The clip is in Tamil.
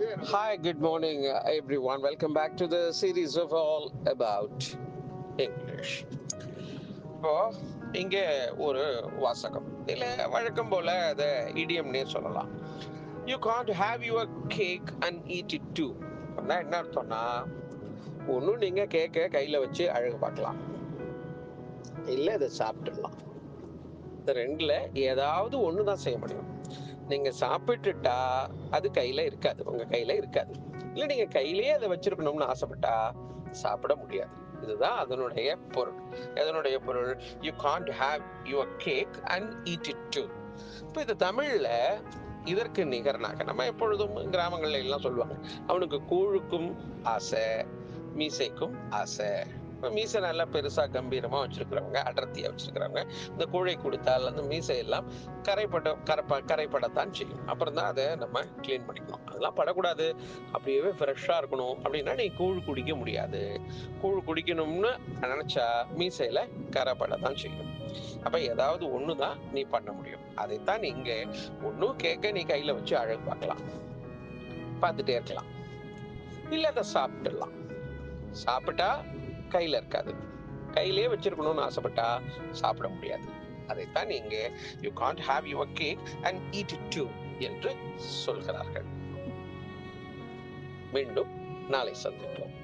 Hi, good morning, everyone. Welcome back to the series of All About English. இப்போ இங்கே ஒரு வாசகம் இல்ல வழக்கம் போல அதை இடியம்னே சொல்லலாம். You can't have your cake and eat it too. அப்படின்னா என்ன அர்த்தம்னா, ஒன்றும் நீங்க கேக்க கையில வச்சு அழகு பார்க்கலாம், இல்ல இதை சாப்பிட்டுடலாம். இந்த ரெண்டுல ஏதாவது ஒன்று தான் செய்ய முடியும். நீங்க சாப்பிட்டுட்டா அது கையில இருக்காது, உங்க கையில இருக்காது. இல்ல நீங்க கையிலேயே அதை வச்சிருக்கணும்னு ஆசைப்பட்டா சாப்பிட முடியாது. இதுதான் அதனுடைய பொருள். எதனுடைய பொருள்? You can't have your cake and eat it too. இப்போ இது தமிழ்ல இதற்கு நிகரனாக நம்ம எப்பொழுதும் கிராமங்கள்ல எல்லாம் சொல்லுவாங்க, அவனுக்கு கூழுக்கும் ஆசை, மீசைக்கும் ஆசை. மீசை நல்லா பெருசா கம்பீரமா வச்சிருக்கிறவங்க, அடர்த்தியா வச்சிருக்கிறவங்க, இந்த கூழை கொடுத்தால் அந்த மீசை எல்லாம் கரைப்படத்தான் செய்யும். அப்புறம் தான் அதை நம்ம கிளீன் பண்ணிக்கணும். அதெல்லாம் படக்கூடாது, அப்படியே ஃப்ரெஷ்ஷா இருக்கணும் அப்படின்னா நீ கூழ் குடிக்க முடியாது. கூழ் குடிக்கணும்னு நினைச்சா மீசையில கரைப்படத்தான் செய்யும். அப்ப ஏதாவது ஒண்ணுதான் நீ பண்ண முடியும். அதைத்தான் நீங்க ஒன்னும் கேட்க நீ கையில வச்சு அழகு பார்க்கலாம், பார்த்துட்டே இருக்கலாம், இல்ல அதை சாப்பிட்டுடலாம். சாப்பிட்டா கையில இருக்காது, கையிலே வச்சிருக்கணும்னு ஆசைப்பட்டா சாப்பிட முடியாது. அதைத்தான் நீங்க you can't have your cake and eat it too என்று சொல்கிறார்கள். மீண்டும் நாளை சந்திப்போம்.